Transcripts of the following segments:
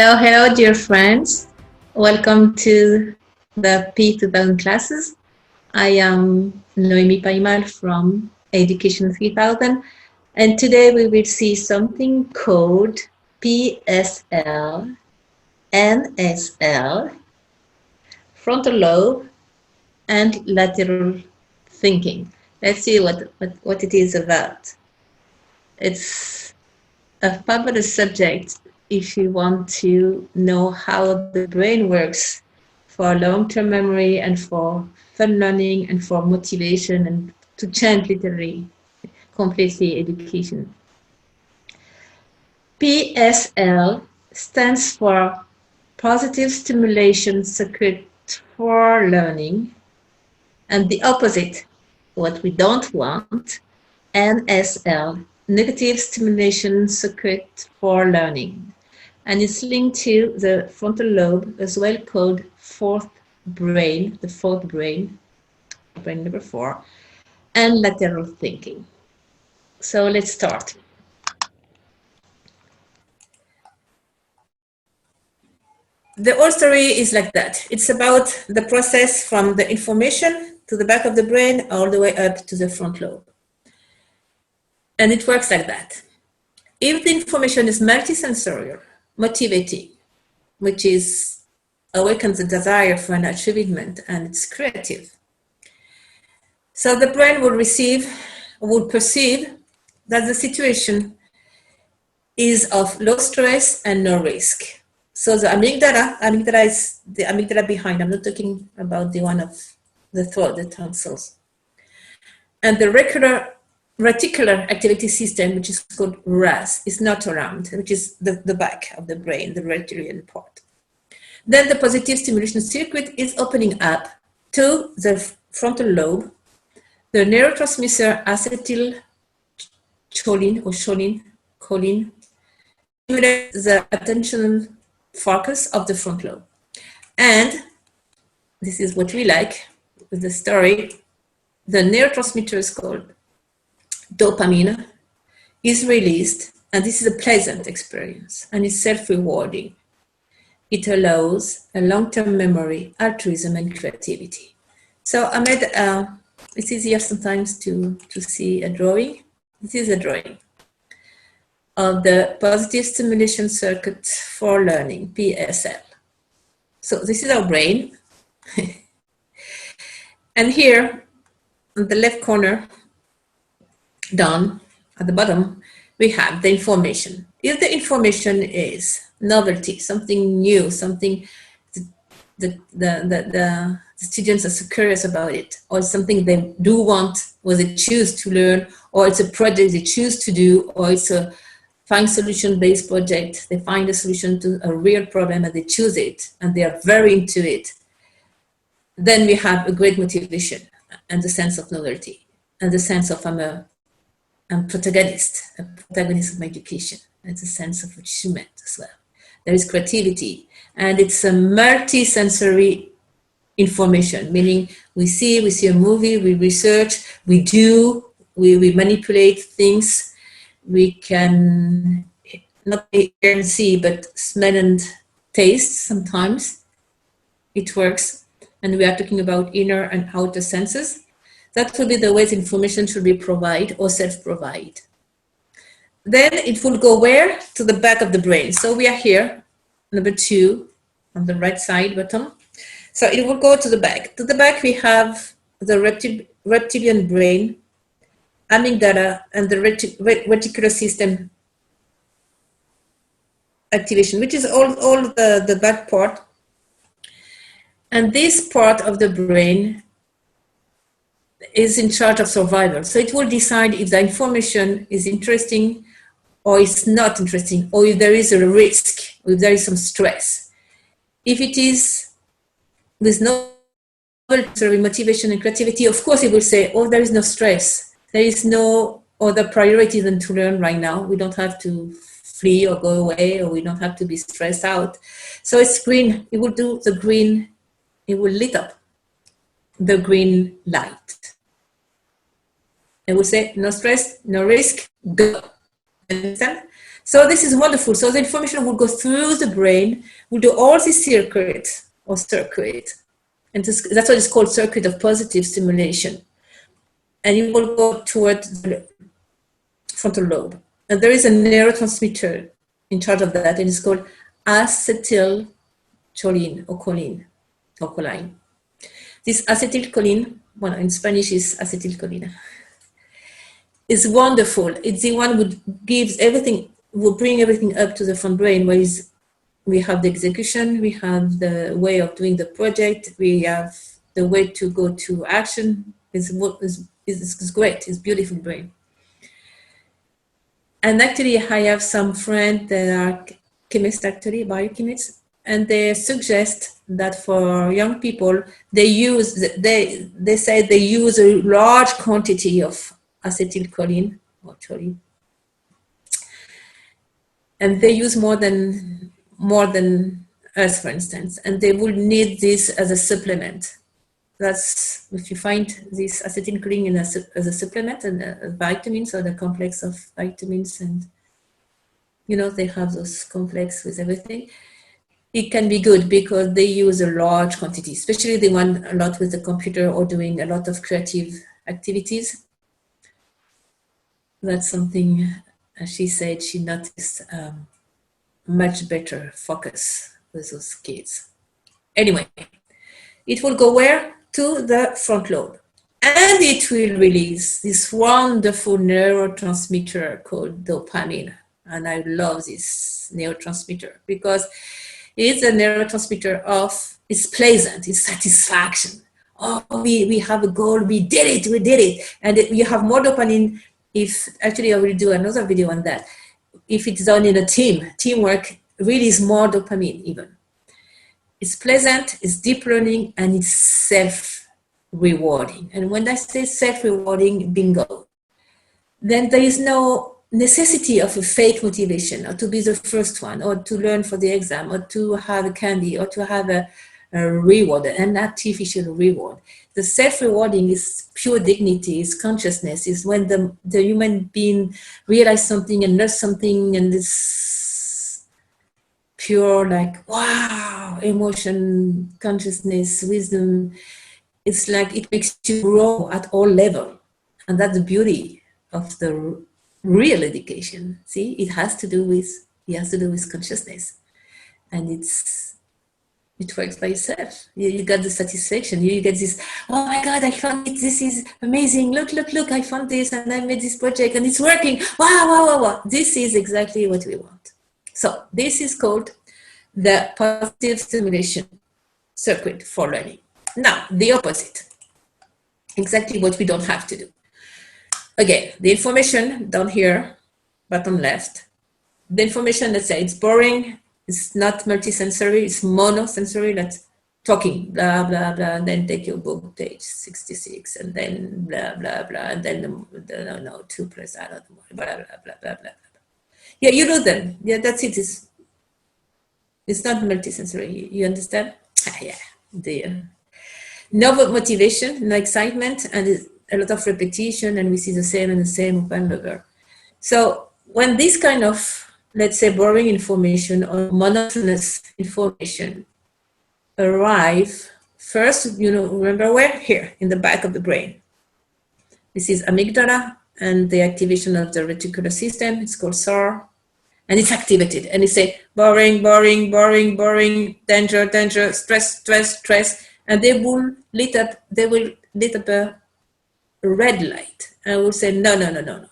Hello, dear friends. Welcome to the P3000 classes. I am Noemi Paimal from Education 3000, and today we will see something called PSL, NSL, frontal lobe, and lateral thinking. Let's see what it is about. It's a fabulous subject if you want to know how the brain works for long-term memory and for fun learning and for motivation and to change literally completely education. PSL stands for positive stimulation circuit for learning, and the opposite, what we don't want, NSL, negative stimulation circuit for learning. And it's linked to the frontal lobe, as well called fourth brain, the fourth brain number 4, and lateral thinking. So let's start. The whole story is like that. It's about the process from the information to the back of the brain all the way up to the front lobe. And it works like that. If the information is multisensorial, motivating, which is awakens the desire for an achievement, and it's creative. So the brain will perceive that the situation is of low stress and no risk. So the amygdala is the amygdala behind. I'm not talking about the one of the throat, the tonsils. And the reticular activity system, which is called RAS, is not around, which is the back of the brain, the reptilian part. Then the positive stimulation circuit is opening up to the frontal lobe. The neurotransmitter acetylcholine or choline stimulates the attentional focus of the front lobe. And this is what we like with the story. The neurotransmitter is called dopamine is released, and this is a pleasant experience, and it's self-rewarding. It allows a long-term memory, altruism, and creativity. So I made, it's easier sometimes to see a drawing. This is a drawing of the positive stimulation circuit for learning, PSL. So this is our brain. And here, on the left corner, down at the bottom, we have the information. If the information is novelty, something new, something the students are so curious about it, or something they do want, or they choose to learn, or it's a project they choose to do, or it's a find solution-based project, they find a solution to a real problem and they choose it, and they are very into it, then we have a great motivation and the sense of novelty and the sense of I'm a protagonist of my education, and a sense of achievement as well. There is creativity, and it's a multi-sensory information, meaning we see a movie, we research, we we manipulate things. We can not hear and see, but smell and taste sometimes. It works. And we are talking about inner and outer senses. That will be the ways information should be provided or self-provide. Then it will go where? To the back of the brain. So we are here, number 2, on the right side bottom. So it will go to the back. To the back we have the reptilian brain, amygdala, and the reticular system activation, which is all the back part. And this part of the brain is in charge of survival. So it will decide if the information is interesting or it's not interesting, or if there is a risk, or if there is some stress. If it is with no motivation and creativity, of course it will say, oh, there is no stress. There is no other priority than to learn right now. We don't have to flee or go away, or we don't have to be stressed out. So it's green. It will do the green. It will lit up the green light. It will say, no stress, no risk, go. Understand? So this is wonderful. So the information will go through the brain, will do all the circuit, and that's what is called circuit of positive stimulation. And it will go towards the frontal lobe. And there is a neurotransmitter in charge of that, and it's called acetylcholine or choline. This acetylcholine, well, in Spanish is acetylcholine, is wonderful. It's the one who gives everything, will bring everything up to the front brain, where we have the execution, we have the way of doing the project, we have the way to go to action. It's great. It's beautiful brain. And actually, I have some friends that are chemists, actually, biochemists, and they suggest that for young people, they say they use a large quantity of acetylcholine or choline, and they use more than us, for instance, and they would need this as a supplement. That's if you find this acetylcholine as a supplement and a vitamins or the complex of vitamins, and they have those complex with everything. It can be good because they use a large quantity, especially the one a lot with the computer or doing a lot of creative activities. That's something she said she noticed much better focus with those kids. Anyway, it will go where? To the front lobe. And it will release this wonderful neurotransmitter called dopamine. And I love this neurotransmitter because it's a neurotransmitter of, it's pleasant, it's satisfaction. Oh, we have a goal, we did it. And you have more dopamine if, actually I will do another video on that. If it's done in a teamwork really is more dopamine even. It's pleasant, it's deep learning, and it's self-rewarding. And when I say self-rewarding, bingo, then there is no necessity of a fake motivation or to be the first one or to learn for the exam or to have a candy or to have a reward, an artificial reward. The self-rewarding is pure dignity, is consciousness, is when the human being realizes something and knows something, and it's pure, like, wow, emotion, consciousness, wisdom. It's like it makes you grow at all levels. And that's the beauty of the real education. See, it has to do with consciousness. And it works by itself. You got the satisfaction. You get this, oh my God, I found it. This is amazing. Look, I found this and I made this project and it's working. Wow. This is exactly what we want. So this is called the positive stimulation circuit for learning. Now, the opposite. Exactly what we don't have to do. Again, the information down here, bottom left. The information, let's say it's boring, it's not multisensory, it's monosensory, that's talking, blah, blah, blah, and then take your book, page 66, and then blah, blah, blah, and then 2 plus, I don't know, blah, blah, blah, blah, blah. Yeah, you know them. Yeah, that's it. It's not multisensory. You understand? Yeah. No motivation, no excitement, and a lot of repetition, and we see the same and the same over and over. So when this kind of, let's say, boring information or monotonous information arrive, first, remember where? Here, in the back of the brain. This is amygdala and the activation of the reticular system. It's called SAR. And it's activated. And it say, boring, danger, stress. And they will lit up a red light. I will say, no.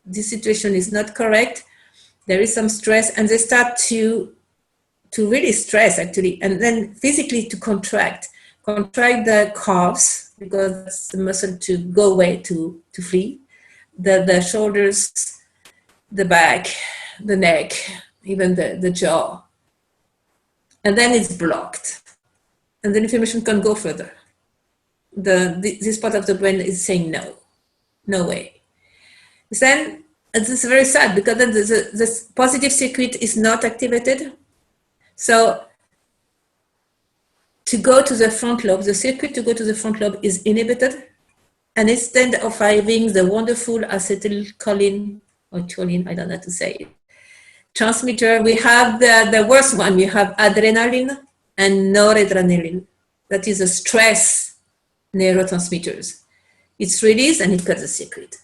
This situation is not correct. There is some stress, and they start to really stress, actually, and then physically to contract the calves, because that's the muscle to go away, to flee, the shoulders, the back, the neck, even the jaw. And then it's blocked. And the information can go further. This part of the brain is saying no way. Then it's very sad because then the positive circuit is not activated. So to go to the front lobe, the circuit to go to the front lobe is inhibited. And instead of having the wonderful acetylcholine or choline, I don't know how to say it, transmitter, we have the worst one. We have adrenaline and noradrenaline. That is a stress neurotransmitters. It's released and it cuts the circuit.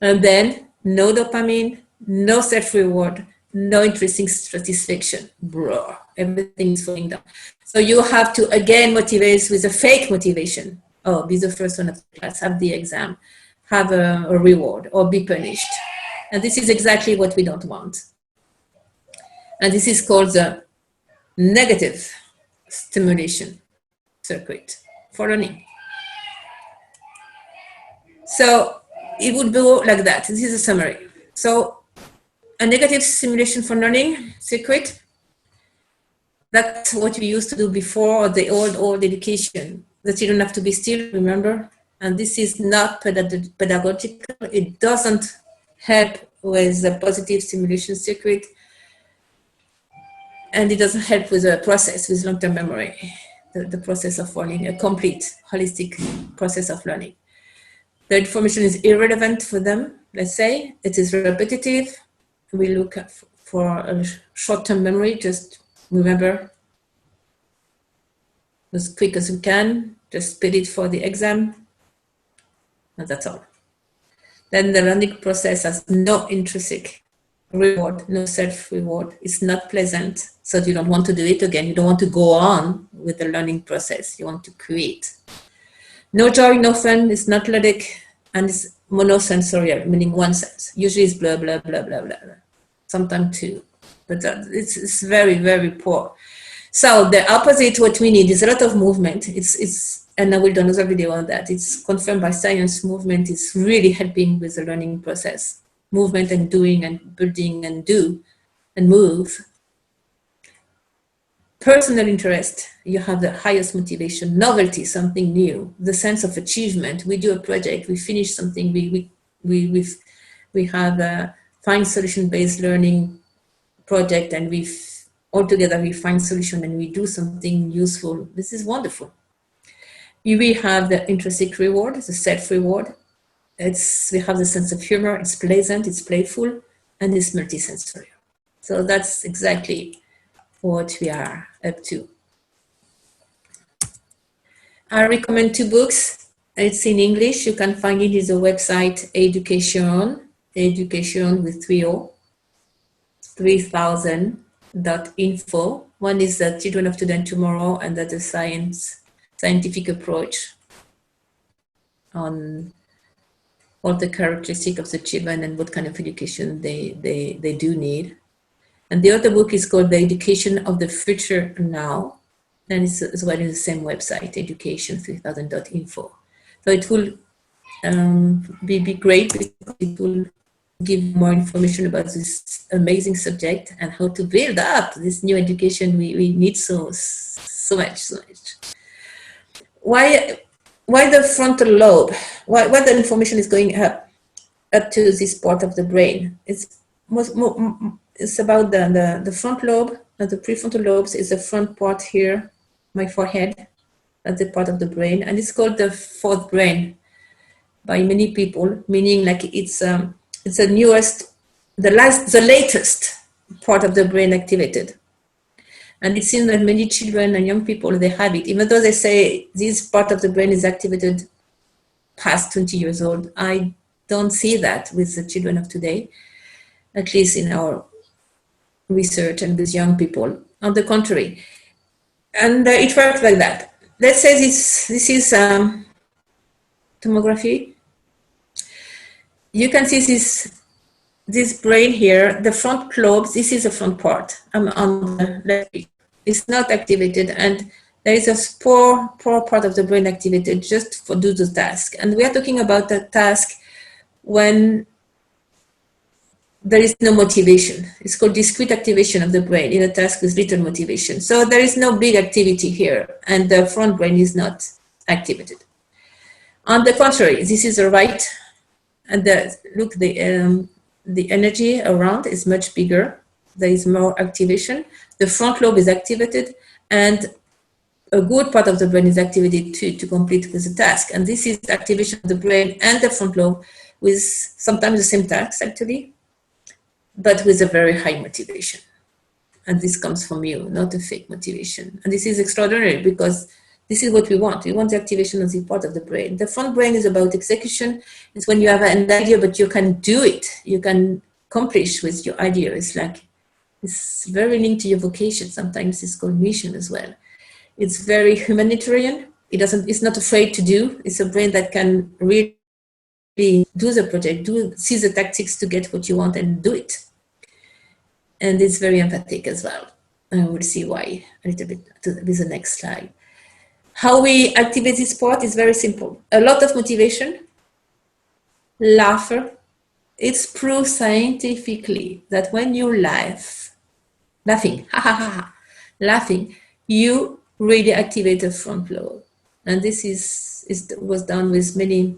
And then no dopamine, no self-reward, no intrinsic satisfaction. Bro, everything is falling down. So you have to again motivate with a fake motivation. Oh, be the first one of the class, have the exam, have a reward, or be punished. And this is exactly what we don't want. And this is called the negative stimulation circuit for learning. So it would go like that. This is a summary. So a negative stimulation for learning circuit, that's what we used to do before the old education. The children have to be still, remember? And this is not pedagogical. It doesn't help with the positive stimulation circuit. And it doesn't help with the process, with long-term memory, the process of learning, a complete, holistic process of learning. The information is irrelevant for them, let's say. It is repetitive. We look for a short-term memory, just remember as quick as you can, just spit it for the exam, and that's all. Then the learning process has no intrinsic reward, no self-reward. It's not pleasant, so you don't want to do it again. You don't want to go on with the learning process. You want to create. No joy, no fun, it's not ludic, and it's monosensorial, meaning one sense. Usually it's blah, blah, blah, blah, blah. Sometimes two, but it's very, very poor. So the opposite, what we need is a lot of movement. And I will do another video on that. It's confirmed by science. Movement is really helping with the learning process. Movement and doing and building and do and move. Personal interest, you have the highest motivation. Novelty, something new. The sense of achievement. We do a project, we finish something, we have a find solution-based learning project, and all together we find solution and we do something useful. This is wonderful. We have the intrinsic reward, the self-reward. We have the sense of humor, it's pleasant, it's playful, and it's multisensory. So that's exactly what we are up to. I recommend 2 books. It's in English. You can find it on the website education with 3000.info. One is the Children of Today and Tomorrow, and that's a scientific approach on all the characteristics of the children and what kind of education they do need. And the other book is called The Education of the Future Now, and it's as well in the same website, education3000.info. So it will be great because it will give more information about this amazing subject and how to build up this new education we need so much. Why the frontal lobe? Why the information is going up to this part of the brain? It's about the front lobe, and the prefrontal lobes is the front part here, my forehead, that's the part of the brain, and it's called the fourth brain by many people, meaning like it's the newest, the latest part of the brain activated. And it seems that many children and young people, they have it, even though they say this part of the brain is activated past 20 years old. I don't see that with the children of today, at least in our research and with young people. On the contrary, and it works like that. Let's say this is tomography. You can see this brain here, the front lobes. This is the front part. I'm on the left. It's not activated, and there is a poor part of the brain activated just for do the task. And we are talking about the task when there is no motivation. It's called discrete activation of the brain in a task with little motivation. So there is no big activity here, and the front brain is not activated. On the contrary, this is the right, and the energy around is much bigger. There is more activation. The front lobe is activated, and a good part of the brain is activated too to complete with the task. And this is activation of the brain and the front lobe with sometimes the same task actually. but with a very high motivation. And this comes from you, not a fake motivation. And this is extraordinary because this is what we want. We want the activation of the part of the brain. The front brain is about execution. It's when you have an idea, but you can do it. You can accomplish with your idea. It's like, it's very linked to your vocation. Sometimes it's called mission as well. It's very humanitarian. It's not afraid to do. It's a brain that can really do the project, see the tactics to get what you want and do it. And it's very empathic as well. And we'll see why a little bit with the next slide. How we activate this part is very simple. A lot of motivation, laughter. It's proved scientifically that when you laughing, you really activate the front lobe. And this was done with many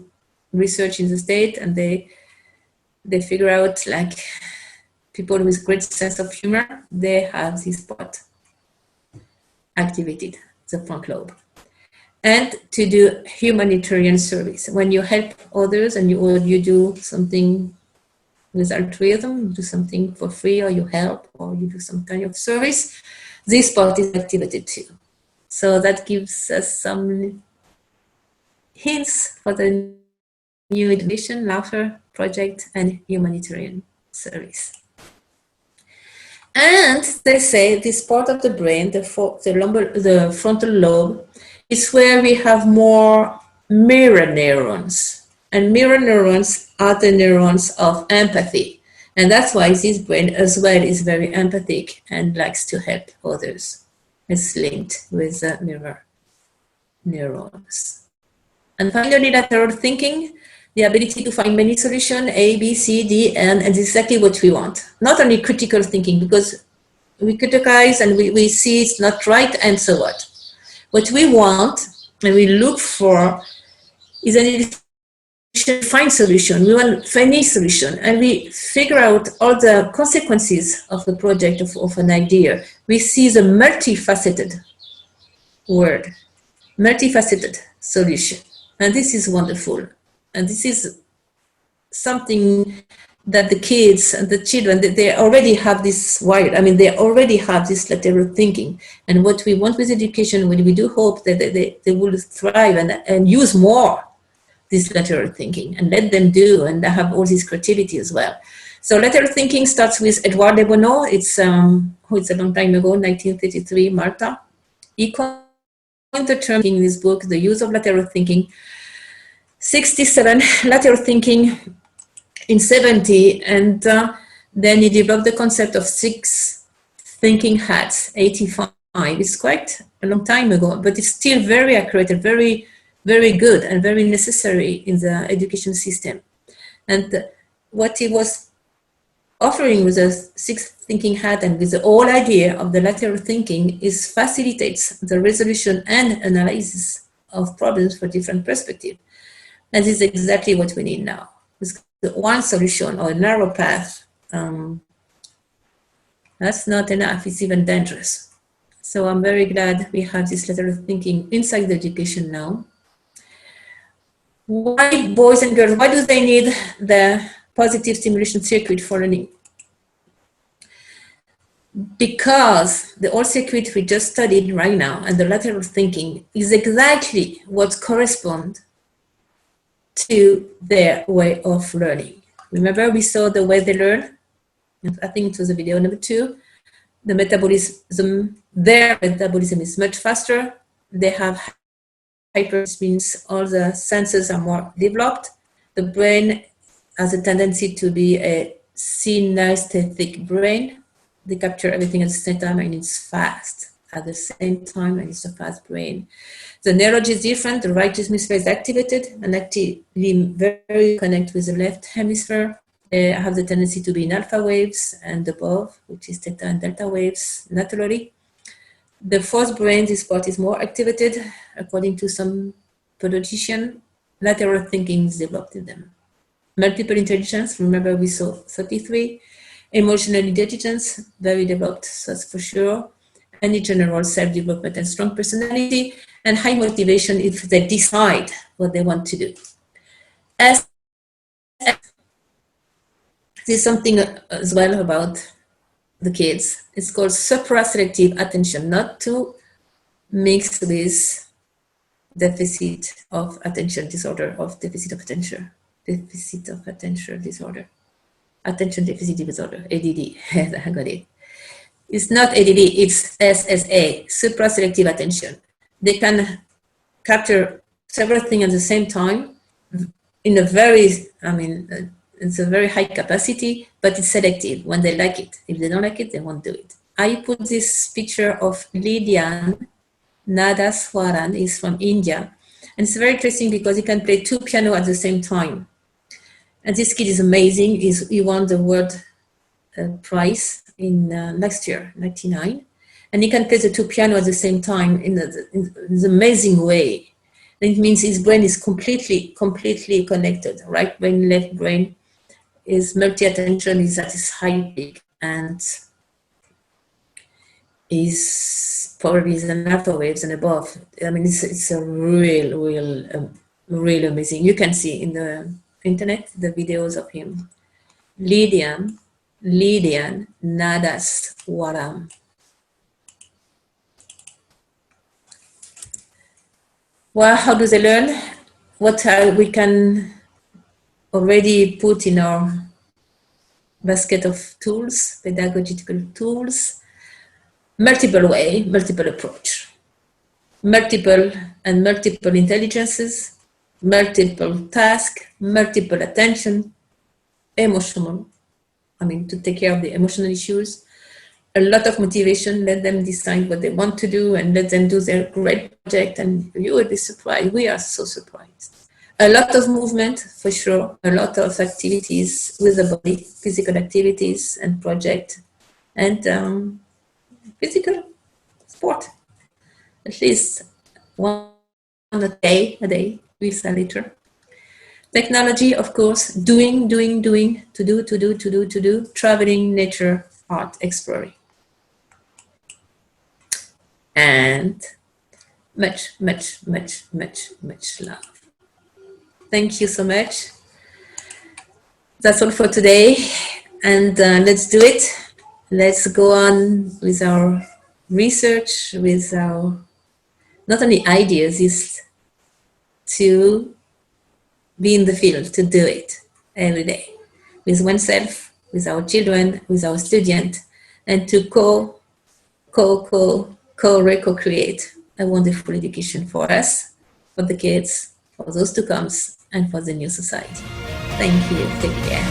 research in the States, and they figure out like people with great sense of humor, they have this part activated, the front lobe. And to do humanitarian service. When you help others and you do something with altruism, you do something for free, or you help, or you do some kind of service, this part is activated too. So that gives us some hints for the new innovation, laughter project, and humanitarian service. And they say this part of the brain, the frontal lobe, is where we have more mirror neurons. And mirror neurons are the neurons of empathy. And that's why this brain as well is very empathic and likes to help others. It's linked with the mirror neurons. And finally, lateral thinking, the ability to find many solutions, A, B, C, D, and exactly what we want. Not only critical thinking, because we criticize and we see it's not right and so what. What we want and we look for is an find solution. We want any solution, and we figure out all the consequences of the project, of an idea. We see the multifaceted word, multifaceted solution. And this is wonderful. And this is something that the kids and the children, they already have this wired. I mean, they already have this lateral thinking. And what we want with education, when we do hope that they will thrive and use more this lateral thinking and let them do, and they have all this creativity as well. So lateral thinking starts with Edouard de Bono. It's a long time ago, 1933, Malta. He coined the term in his book, The Use of Lateral Thinking. 67, lateral thinking in 70, and then he developed the concept of 6 thinking hats, 85. It's quite a long time ago, but it's still very accurate and very, very good and very necessary in the education system. And what he was offering with the 6 thinking hat and with the whole idea of the lateral thinking is facilitates the resolution and analysis of problems for different perspectives. And this is exactly what we need now. With one solution or a narrow path, that's not enough. It's even dangerous. So I'm very glad we have this lateral thinking inside the education now. Why boys and girls, why do they need the positive stimulation circuit for learning? Because the whole circuit we just studied right now and the lateral thinking is exactly what corresponds to their way of learning. Remember, we saw the way they learn? I think it was a video number 2. The metabolism, their metabolism is much faster. They have hyper, means all the senses are more developed. The brain has a tendency to be a synesthetic brain. They capture everything at the same time, and it's fast at the same time, and it's a fast brain. The neurology is different. The right hemisphere is activated and actively very connect with the left hemisphere. They have the tendency to be in alpha waves and above, which is theta and delta waves naturally. The fourth brain, this part is more activated. According to some pediatrician, lateral thinking is developed in them. Multiple intelligence, remember we saw 33. Emotional intelligence, very developed, so that's for sure. And in general, self-development and strong personality, and high motivation if they decide what they want to do. This There's something as well about the kids. It's called supra-selective attention, not to mix with deficit of attention disorder, deficit of attention disorder, attention deficit disorder, ADD. I got it. It's not ADD, it's SSA, supra-selective attention. They can capture several things at the same time in a very, it's a very high capacity, but it's selective when they like it. If they don't like it, they won't do it. I put this picture of Lydian Nadaswaran, is from India. And it's very interesting because he can play 2 piano at the same time. And this kid is amazing. He won the world prize in next year, 99. And he can play the 2 piano at the same time in an amazing way. And it means his brain is completely connected. Right brain, left brain. His multi-attention is at its high peak, and is probably in alpha waves and above. I mean, it's a real amazing. You can see in the internet the videos of him. Lydian Nadaswaram. Well, how do they learn? What we can already put in our basket of tools, pedagogical tools, multiple way, multiple approach, multiple intelligences, multiple task, multiple attention, emotional, to take care of the emotional issues, a lot of motivation, let them decide what they want to do and let them do their great project, and you will be surprised. We are so surprised. A lot of movement, for sure, a lot of activities with the body, physical activities and project, and physical sport. At least one a day, with a liter. Technology, of course, doing, to do, traveling, nature, art, exploring. And much love. Thank you so much. That's all for today. And let's do it. Let's go on with our research, with our not only ideas, is to be in the field, to do it every day with oneself, with our children, with our students, and to co-create a wonderful education for us, for the kids, for those to come, and for the new society. Thank you. Take care.